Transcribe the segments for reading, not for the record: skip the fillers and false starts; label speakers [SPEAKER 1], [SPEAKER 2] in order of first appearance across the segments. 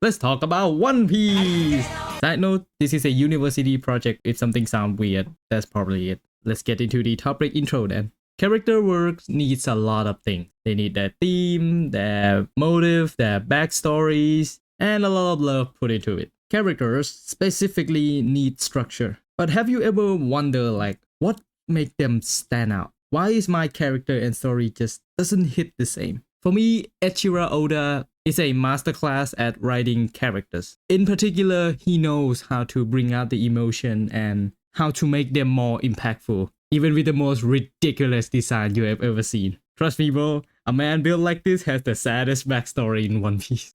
[SPEAKER 1] let's talk about One Piece. Side note, this is a university project. If something sounds weird, that's probably it. Let's get into the topic intro then. Character work needs a lot of things. They need their theme, their motive, their backstories, and a lot of love put into it. Characters specifically need structure. But have you ever wondered like what makes them stand out? Why is my character and story just doesn't hit the same? For me, Eiichiro Oda is a masterclass at writing characters. In particular, he knows how to bring out the emotion and how to make them more impactful, even with the most ridiculous design you have ever seen. Trust me bro, a man built like this has the saddest backstory in One Piece.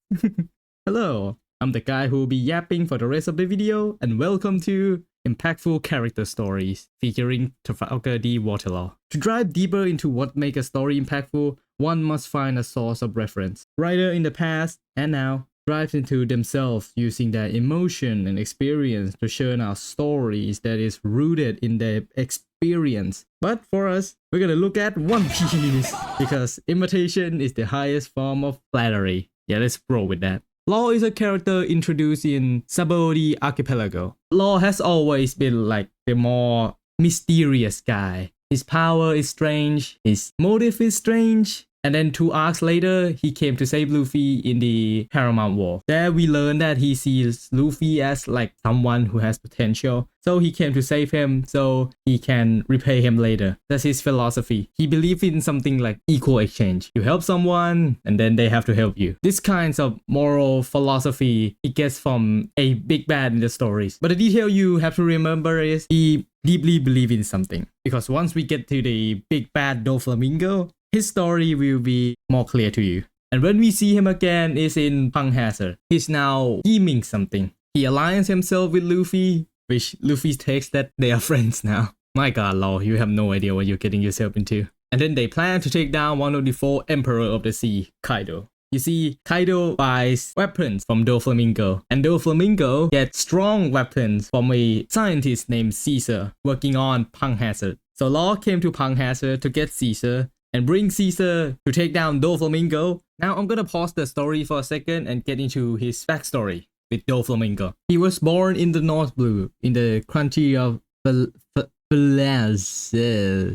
[SPEAKER 1] Hello, I'm the guy who will be yapping for the rest of the video, and welcome to Impactful Character Stories featuring Trafalgar D. Waterlaw. To dive deeper into what makes a story impactful, one must find a source of reference. Writer in the past and now dives into themselves using their emotion and experience to churn out stories that is rooted in their experience. But for us, we're gonna look at One Piece because imitation is the highest form of flattery. Yeah, let's roll with that. Law is a character introduced in Sabaody Archipelago. Law has always been like the more mysterious guy. His power is strange, his motive is strange, and then 2 arcs later, he came to save Luffy in the Paramount War. There we learn that he sees Luffy as like someone who has potential. So he came to save him so he can repay him later. That's his philosophy. He believes in something like equal exchange. You help someone and then they have to help you. This kinds of moral philosophy he gets from a big bad in the stories. But the detail you have to remember is he deeply believes in something. Because once we get to the big bad Doflamingo, his story will be more clear to you. And when we see him again is in Punk Hazard. He's now scheming something. He aligns himself with Luffy, which Luffy takes that they are friends now. My god, Law, you have no idea what you're getting yourself into. And then they plan to take down one of the 4 Emperor of the Sea, Kaido. You see, Kaido buys weapons from Doflamingo, and Doflamingo gets strong weapons from a scientist named Caesar working on Punk Hazard. So Law came to Punk Hazard to get Caesar and bring Caesar to take down Doflamingo. Now I'm gonna pause the story for a second and get into his backstory with Doflamingo. He was born in the North Blue, in the country of Belaz,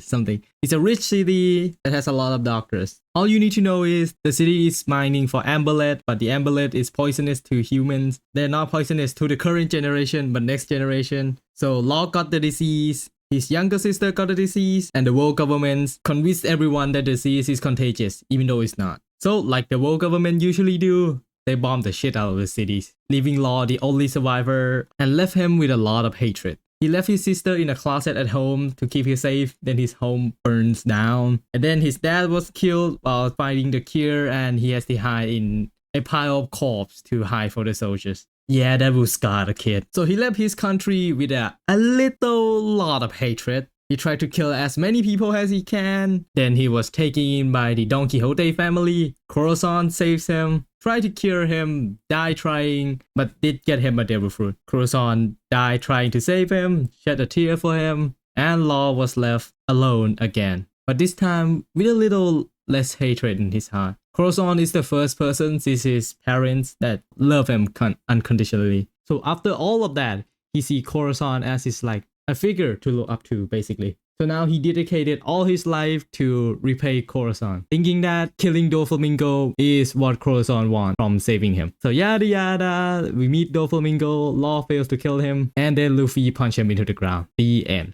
[SPEAKER 1] something. It's a rich city that has a lot of doctors. All you need to know is the city is mining for amberlet, but the amberlet is poisonous to humans. They're not poisonous to the current generation, but next generation. So Law got the disease. His younger sister got the disease, and the world government convinced everyone that the disease is contagious, even though it's not. So, like the world government usually do, they bombed the shit out of the cities, leaving Law the only survivor, and left him with a lot of hatred. He left his sister in a closet at home to keep her safe, then his home burns down. And then his dad was killed while fighting the cure, and he has to hide in a pile of corpses to hide for the soldiers. Yeah, that will scar the kid. So he left his country with a little lot of hatred. He tried to kill as many people as he can. Then he was taken in by the Don Quixote family. Corazon saves him, tried to cure him, died trying, but did get him a devil fruit. Corazon died trying to save him, shed a tear for him, and Law was left alone again. But this time with a little less hatred in his heart. Corazon is the first person since his parents that love him unconditionally. So after all of that, he sees Corazon as his like a figure to look up to basically. So now he dedicated all his life to repay Corazon, thinking that killing Doflamingo is what Corazon wants from saving him. So yada yada, we meet Doflamingo, Law fails to kill him, and then Luffy punch him into the ground. The end.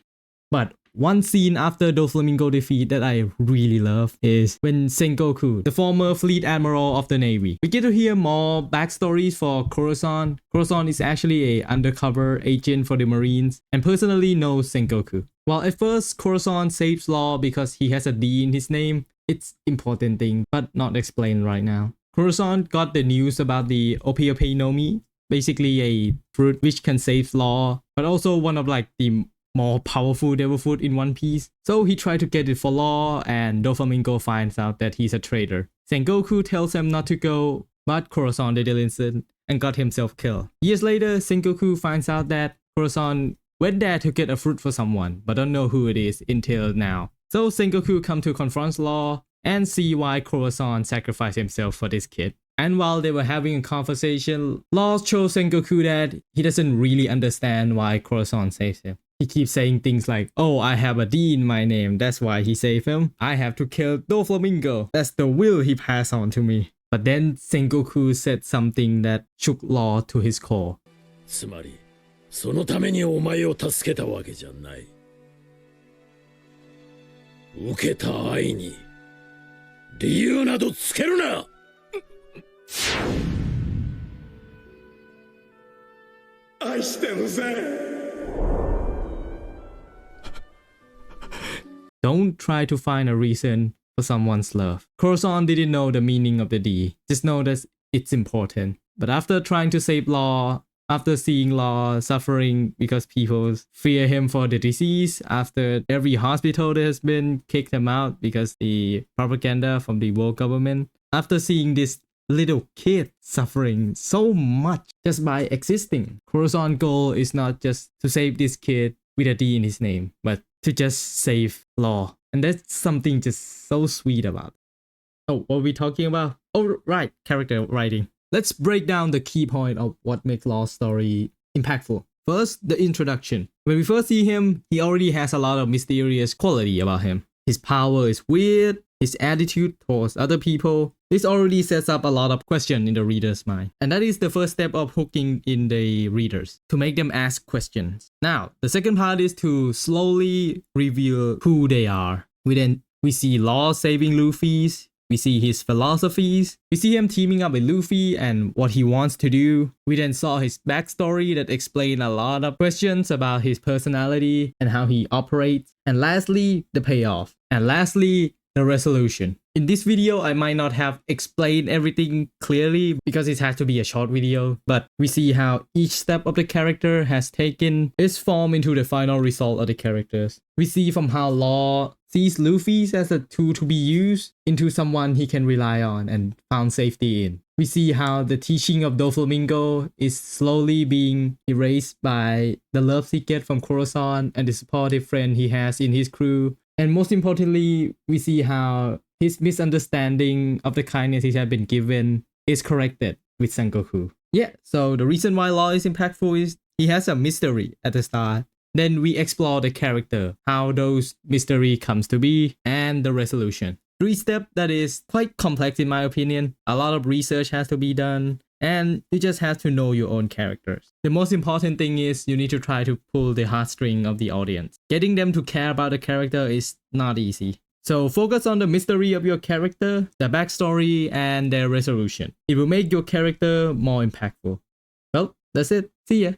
[SPEAKER 1] But one scene after Doflamingo defeat that I really love is when Sengoku, the former fleet admiral of the navy. We get to hear more backstories for Corazon. Corazon is actually an undercover agent for the Marines and personally knows Sengoku. While at first Corazon saves Law because he has a D in his name, it's important thing but not explained right now. Corazon got the news about the Ope no Mi, basically a fruit which can save Law, but also one of like the more powerful devil fruit in One Piece. So he tried to get it for Law, and Doflamingo finds out that he's a traitor. Sengoku tells him not to go, but Corazon didn't listen and got himself killed. Years later, Sengoku finds out that Corazon went there to get a fruit for someone, but don't know who it is until now. So Sengoku come to confront Law and see why Corazon sacrificed himself for this kid. And while they were having a conversation, Law shows Sengoku that he doesn't really understand why Corazon saves him. He keeps saying things like, oh, I have a D in my name, that's why he saved him. I have to kill Doflamingo, that's the will he passed on to me. But then Sengoku said something that shook Law to his core.
[SPEAKER 2] つまりそのためにお前を助けたわけじゃない。受けた愛に理由などつけるな。愛してるぜ。
[SPEAKER 1] Don't try to find a reason for someone's love. Corazon didn't know the meaning of the D, just know that it's important. But after trying to save Law, after seeing Law suffering because people fear him for the disease, after every hospital that has been kicked him out because the propaganda from the world government, after seeing this little kid suffering so much just by existing, Corazon's goal is not just to save this kid with a D in his name, but to just save Law. And that's something just so sweet about it. Oh, what are we talking about? Oh, right, character writing. Let's break down the key point of what makes Law's story impactful. First, the introduction. When we first see him, he already has a lot of mysterious quality about him. His power is weird, his attitude towards other people. This already sets up a lot of questions in the reader's mind. And that is the first step of hooking in the readers, to make them ask questions. Now, the second part is to slowly reveal who they are. We see Law saving Luffy's. We see his philosophies. We see him teaming up with Luffy and what he wants to do. We then saw his backstory that explained a lot of questions about his personality and how he operates. And lastly, the payoff. And lastly, the resolution. In this video, I might not have explained everything clearly because it has to be a short video, but we see how each step of the character has taken its form into the final result of the characters. We see from how Law sees Luffy as a tool to be used into someone he can rely on and found safety in. We see how the teaching of Doflamingo is slowly being erased by the love he gets from Corazon and the supportive friend he has in his crew. And most importantly, we see how his misunderstanding of the kindness he had been given is corrected with Sengoku. Yeah, so the reason why Law is impactful is he has a mystery at the start. Then we explore the character, how those mystery comes to be, and the resolution. 3-step that is quite complex in my opinion. A lot of research has to be done, and you just have to know your own characters. The most important thing is you need to try to pull the heartstring of the audience. Getting them to care about the character is not easy. So focus on the mystery of your character, the backstory, and their resolution. It will make your character more impactful. Well, that's it. See ya.